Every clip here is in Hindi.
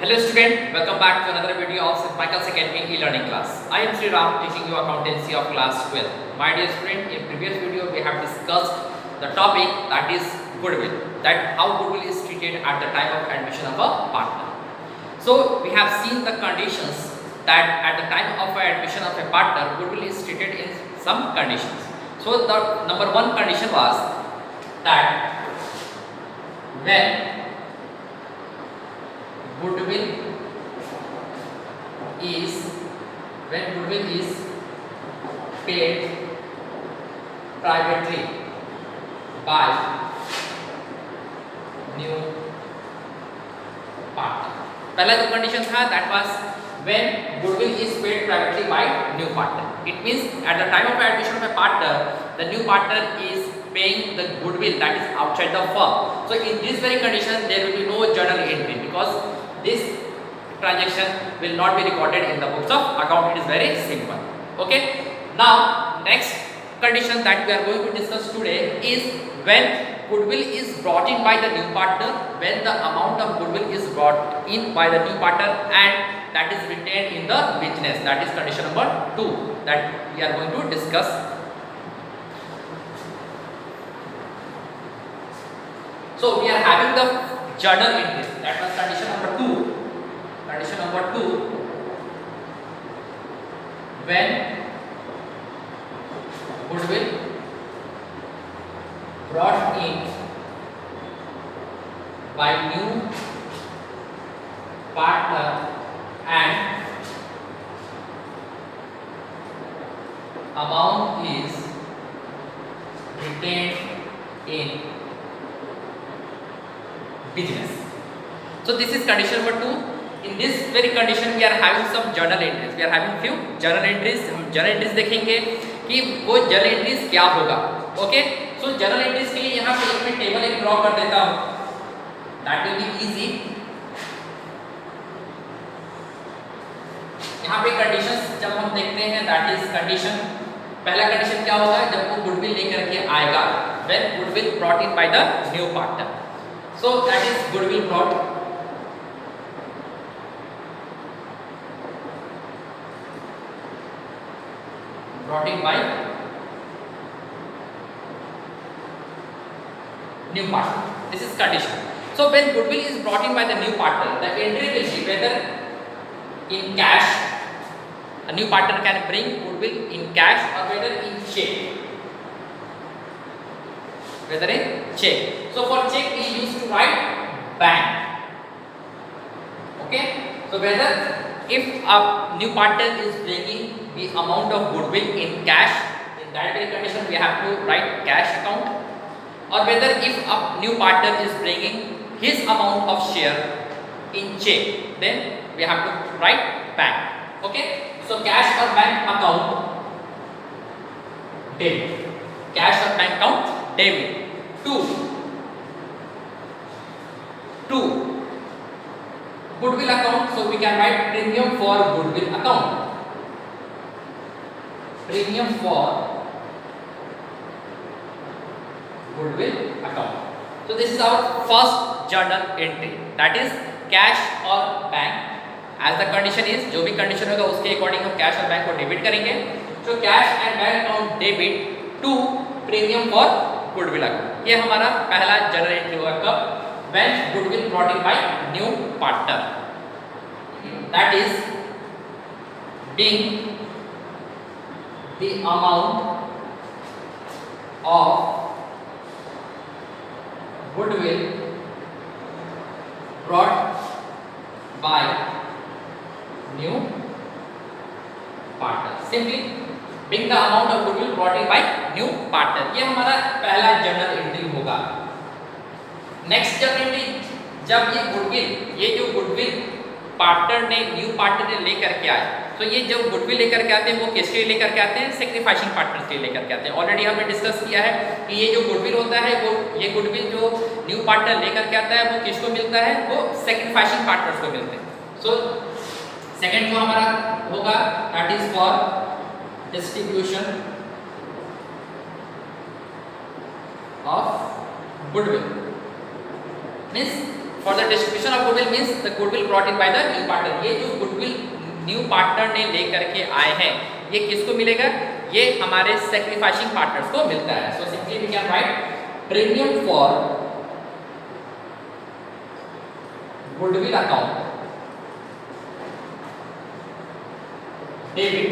Hello student, welcome back to another video of St. Michael's Academy e-learning class. I am Sri Ram teaching you accountancy of class 12. My dear student, in previous video we have discussed the topic that is goodwill, that how goodwill is treated at the time of admission of a partner. So we have seen the conditions that at the time of admission of a partner, goodwill is treated in some conditions. So the number one condition was that when goodwill is paid privately by new partner. पहला जो कंडीशन था that was when goodwill is paid privately by new partner. It means at the time of admission of a partner, the new partner is paying the goodwill that is outside the firm. So in this very condition there will be no journal entry because this transaction will not be recorded in the books of account. It is very simple. Okay. Now next condition that we are going to discuss today is when goodwill is brought in by the new partner, when the amount of goodwill is brought in by the new partner and that is retained in the business. That is condition number 2 that we are going to discuss. So we are having the journal entries. That was condition number 2. Condition number 2. When goodwill brought in by new partner and amount is retained in business. So this is condition number 2. In this very condition we are having some journal entries. We are having few journal entries. हम journal entries देखेंगे कि वो journal entries क्या होगा. Okay? So journal entries के लिए यहाँ पे एक मैं टेबल एक ड्रॉ कर देता हूँ. That will be easy. यहाँ पे कंडीशंस जब हम देखते हैं that is condition. पहला कंडीशन क्या होगा जब वो गुडविल लेकर के आएगा. When goodwill brought in by the new partner. So that is goodwill brought in by new partner. This is condition. So when goodwill is brought in by the new partner, the entry will be whether in cash, a new partner can bring goodwill in cash or whether in check. Whether in check. So for check we used to write bank. Okay. So whether if a new partner is bringing the amount of goodwill in cash, in that very condition we have to write cash account, or whether if a new partner is bringing his amount of share in check, then we have to write bank. Okay. So cash or bank account debit. Cash or bank account debit. 2. Goodwill account. So we can write premium for goodwill account. Premium for goodwill account. So this is our first journal entry. That is cash or bank. As the condition is, जो भी condition होगा उसके according हम cash और bank को debit करेंगे. So cash and bank account debit to premium for goodwill account. ये हमारा पहला journal entry होगा कब? When goodwill brought in by new partner. That is being the amount of goodwill brought by new partner. Simply being the amount of goodwill brought in by new partner. ये हमारा पहला journal entry होगा. Next journal entry जब ये जो goodwill पार्टनर ने न्यू पार्टनर ने लेकर के आए. तो ये जो गुडविल लेकर के आते हैं वो किसके लिए लेकर के आते हैं? सेक्रीफाइसिंग पार्टनर्स के लिए लेकर के आते हैं. ऑलरेडी हमने डिस्कस किया है कि ये जो गुडविल होता है वो ये गुडविल जो न्यू पार्टनर लेकर के आता है वो किसको मिलता है? वो सेक्रीफाइसिंग पार्टनर्स को मिलते हैं. सो सेकंड जो हमारा होगा that is for distribution of goodwill means for the distribution of goodwill means the goodwill brought in by the new partner. ये जो गुडविल न्यू पार्टनर ने लेकर के आए हैं, ये किसको मिलेगा? ये हमारे सैक्रिफाइसिंग पार्टनर्स को मिलता है। So simply we can write premium for goodwill account debit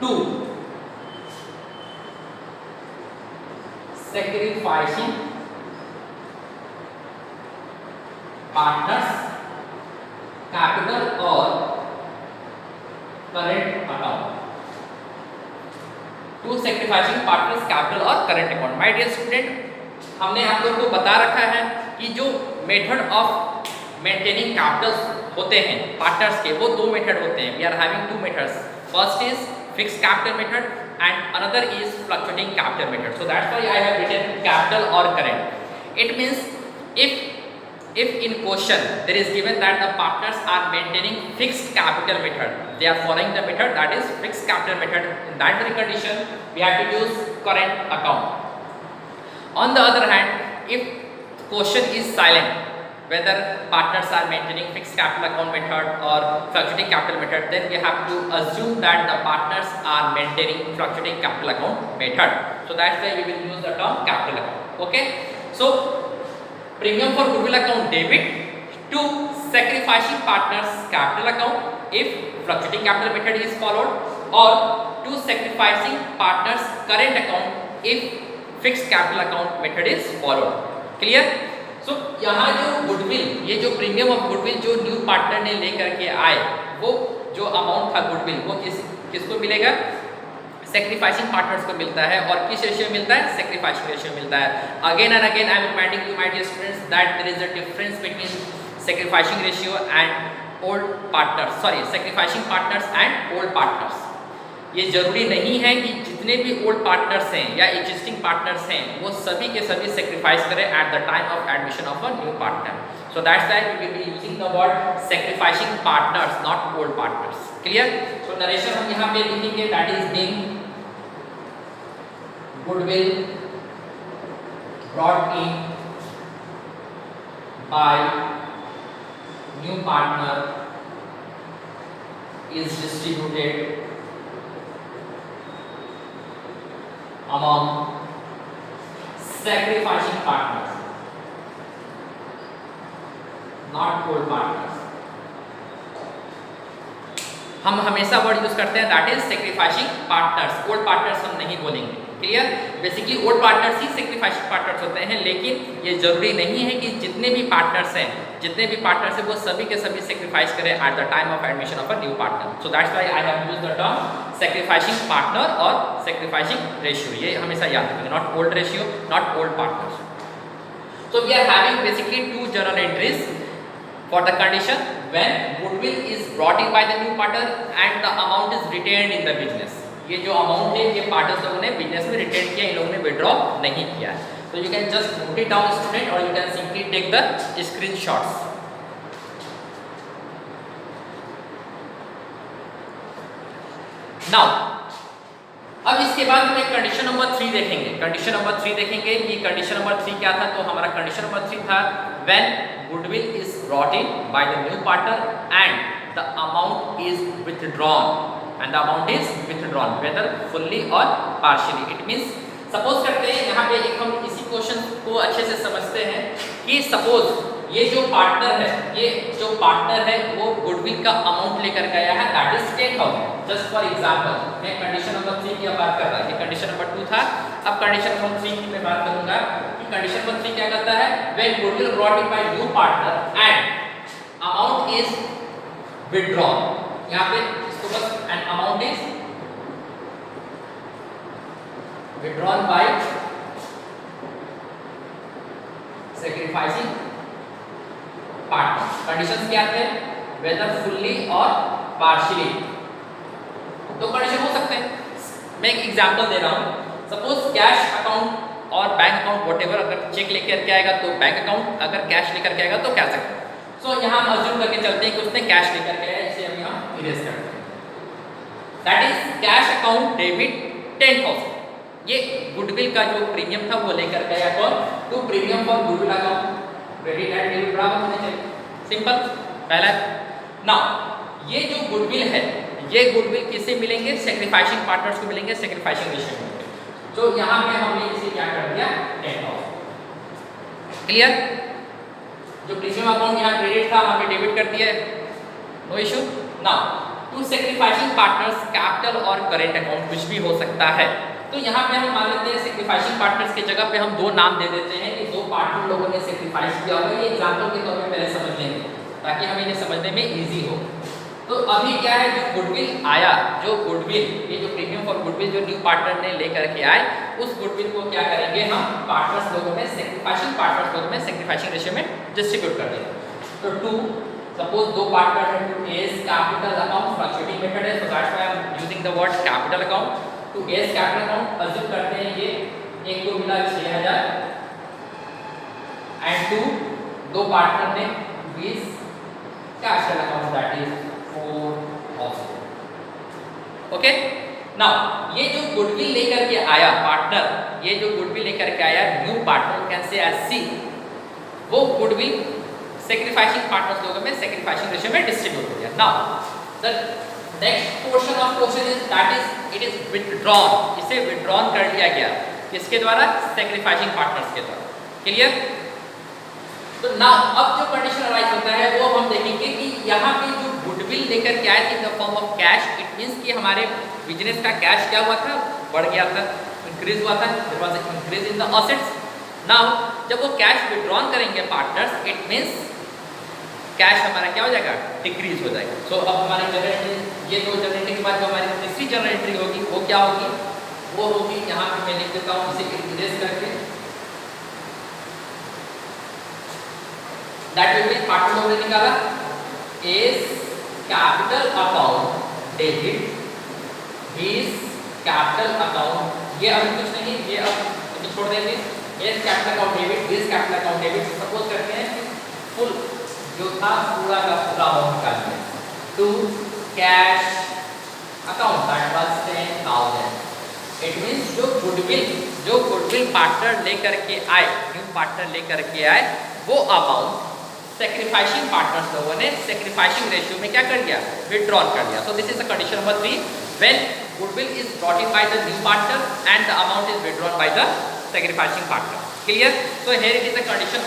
to sacrificing partners capital और current account to sacrificing partners capital और current account। My dear student, हमने आप लोगों को बता रखा है कि जो मेथड ऑफ मेंटेनिंग कैपिटल्स होते हैं पार्टनर्स के, वो दो मेथड होते हैं। We are having two methods, first is fixed capital method and another is fluctuating capital method. So that's why I have written capital or current. It means if in question there is given that the partners are maintaining fixed capital method, they are following the method that is fixed capital method, in that very condition we have to use current account. On the other hand, if question is silent whether partners are maintaining fixed capital account method or fluctuating capital method, then we have to assume that the partners are maintaining fluctuating capital account method. So that's why we will use the term capital account. Okay, so premium for goodwill account debit to sacrificing partners capital account if fluctuating capital method is followed, or to sacrificing partners current account if fixed capital account method is followed. Clear? So, यहाँ जो गुडविल, ये जो प्रीमियम ऑफ गुडविल जो न्यू पार्टनर ने लेकर के आए, वो जो अमाउंट था गुडविल, वो किसको मिलेगा? सैक्रिफाइसिंग पार्टनर्स को मिलता है। और किस रेशियो मिलता है? सैक्रिफाइसिंग रेशियो मिलता है। Again and again I am reminding you my dear students that there is a difference between sacrificing ratio and old partners, sorry sacrificing partners and old partners. ये जरूरी नहीं है कि जितने भी ओल्ड पार्टनर्स हैं या एग्जिस्टिंग पार्टनर्स हैं वो सभी के सभी सेक्रीफाइस करें at the time of admission of a new partner. So that's why we will be using the word sacrificing partners, not old partners. Clear? So narration हम यहाँ पे लिखेंगे that is being goodwill brought in by new partner is distributed among sacrificing partners, not old partners. हम हमेशा वर्ड यूज करते हैं that is sacrificing partners, old partners हम नहीं बोलेंगे। क्लियर? बेसिकली ओल्ड पार्टनर्स ही सेक्रीफाइसिंग पार्टनर्स होते हैं, लेकिन ये जरूरी नहीं है कि जितने भी पार्टनर्स हैं वो सभी के सभी सेक्रीफाइस करें at the time of admission of a new partner. So that's why I have used the term sacrificing partner और सेक्रीफाइसिंग रेशियो। ये हमेशा याद रखेंगे, not old ratio, not old partners. So we are having basically two journal entries for the condition when goodwill is brought in by the new partner and the amount is retained in the business। ये जो अमाउंट है ये पार्टनर्स लोगों ने बिजनेस में रिटेन किया, इन लोगों ने विड्रॉ नहीं किया है। So you can just note it down student or you can simply take the screenshots। Now अब इसके बाद हम एक कंडीशन नंबर 3 देखेंगे। कंडीशन नंबर 3 देखेंगे कि कंडीशन नंबर 3 क्या था। तो हमारा कंडीशन नंबर 3 था when goodwill is brought in by the new partner and the amount is withdrawn whether fully or partially। it means suppose करते हैं यहाँ पे एक हम इसी क्वेश्चन को अच्छे से समझते हैं कि सपोज ये जो पार्टनर है वो गुडविल का अमाउंट लेकर के आया है that is 10,000। Just for example मैं कंडीशन नंबर 3 की बात कर रहा हूँ, ये कंडीशन नंबर 2 था। अब कंडीशन नंबर 3 की मैं बात करूंगा कि कंडीशन नंबर 3 क्या कहता है when goodwill brought in by new partner and amount is withdrawn. यहाँ पे इसको बस and amount is withdrawn by sacrificing partners। Conditions क्या थे? whether fully और partially। तो कंडीशन हो सकते हैं। मैं एक एग्जांपल दे रहा हूँ। सपोज कैश अकाउंट और बैंक अकाउंट व्हाटएवर, अगर चेक लेकर के आएगा तो बैंक अकाउंट, अगर कैश लेकर के आएगा तो कैश अकाउंट। सो यहाँ हम अज्यूम करके चलते हैं कि उसने कैश लेकर के आया, इसे हम यहाँ इरेज करते हैं। That is cash account debit 10,000। ये गुडविल का जो प्रीमियम था वो लेकर गया कौन? To premium for goodwill account credit and debit बराबर होने चाहिए, सिंपल पहला। नाउ ये जो गुडविल है, ये गुडविल किसे मिलेंगे? सेक्रीफाइसिंग पार्टनर्स को मिलेंगे, सेक्रीफाइसिंग रेशियो में। तो यहाँ पे हमने इसे क्या कर दिया? 10,000। क्लियर? जो प्रीमियम अकाउंट यहाँ क्रेडिट था वहाँ पे डेबिट कर दिया है, no issue. Now to sacrificing partners capital और करेंट अकाउंट कुछ भी हो सकता है। तो यहाँ पे हम मान लेते हैं सेक्रीफाइसिंग पार्टनर्स की जगह पे हम दो नाम दे देते हैं कि दो पार्टनर लोगों ने सेक्रीफाइस किया होगा। ये एग्जांपल के तौर पे पहले समझ लेंगे ताकि हमें इन्हें समझने में इजी हो। तो अभी क्या है, जो गुडविल आया, जो गुडविल, ये जो प्रीमियम फॉर गुडविल जो न्यू पार्टनर ने लेकर के आए, उस गुडविल को क्या करेंगे हम पार्टनर्स लोगों में, सेक्रीफाइसिंग पार्टनर्स लोगों में सेक्रीफाइसिंग रेशियो में डिस्ट्रीब्यूट कर देंगे। तो टू सपोज दो पार्टनर है, two's capital account, fluctuating method है, so that's why I am using the word capital account. Two's capital account assume करते हैं ये एक को मिला 6000 एंड टू दो पार्टनर ने 20 capital account that is 4,000। Okay, now ये जो गुडविल लेकर के आया पार्टनर, ये जो गुडविल लेकर के आया new partner, can say as C, वो गुडविल सेक्रीफाइसिंग पार्टनर्स लोगों में सेक्रीफाइसिंग रेशियो में डिस्ट्रीब्यूट हो गया। Now the next portion of question is that is it is withdrawn, इसे विथड्रॉन कर लिया गया किसके द्वारा? सेक्रीफाइसिंग पार्टनर्स के द्वारा। क्लियर? तो नाउ अब जो कंडीशन अराइज होता है वो हम देखेंगे कि यहाँ पे जो गुडविल लेकर के आए in the form of cash, it means कि हमारे बिजनेस का कैश क्या हुआ था? बढ़ गया था, इंक्रीज हुआ था, there was a increase in the assets. Now जब वो कैश विथड्रॉन करेंगे पार्टनर्स, इट मींस कैश हमारा क्या हो जाएगा? डिक्रीज हो जाएगा। सो अब हमारी जनरल एंट्री, ये दो जनरल एंट्री के बाद जो हमारी तीसरी जनरल एंट्री होगी वो क्या होगी? वो होगी यहाँ पे मैं लिख देता हूँ इसे इरेज करके, दैट विल बी पार्टनर लोगों ने निकाला एस कैपिटल अकाउंट डेबिट, बीस कैपिटल अकाउंट, ये अभी कुछ नहीं, ये अब अभी छोड़ देंगे। एस कैपिटल अकाउंट डेबिट, बीस कैपिटल अकाउंट डेबिट, सपोज करते हैं कि फुल जो था पूरा का पूरा अमाउंट निकाल लिया to cash account that was 10,000। It means जो गुडविल पार्टनर लेकर के आए, न्यू पार्टनर लेकर के आए, वो अमाउंट सेक्रीफाइसिंग पार्टनर्स लोगों ने सेक्रीफाइसिंग रेशियो में क्या कर दिया? विथड्रॉन कर दिया। So this is the condition number 3 when goodwill is brought in by the new partner and the amount is withdrawn by the sacrificing partner. Clear? So here it is the condition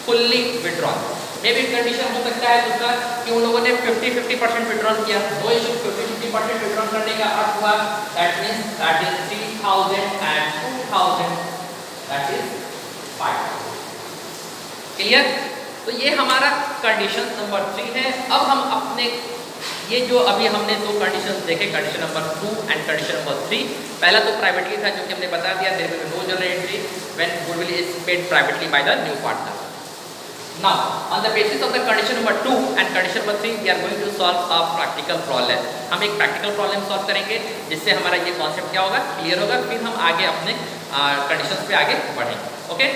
fully withdrawn. May भी कंडीशन हो सकता है दूसरा कि उन लोगों ने 50-50% विथड्रॉन किया, नो इशू। 50-50% विथड्रॉन करने का अर्थ हुआ that means that is 3,000 and 2,000 that is 5,000। Clear? तो ये हमारा कंडीशन नंबर 3 है। अब हम अपने ये जो अभी हमने दो कंडीशंस देखे, condition number 2 and condition number 3, पहला तो प्राइवेटली था जो कि हमने बता दिया, there will be no general entry when goodwill is paid privately by the new partner. Now, on the basis of the condition number 2 and condition number 3, we are going to solve a practical problem. हम एक practical problem solve करेंगे जिससे हमारा ये concept क्या होगा? क्लियर होगा। फिर हम आगे अपने कंडीशंस पे आगे बढ़ेंगे। ओके?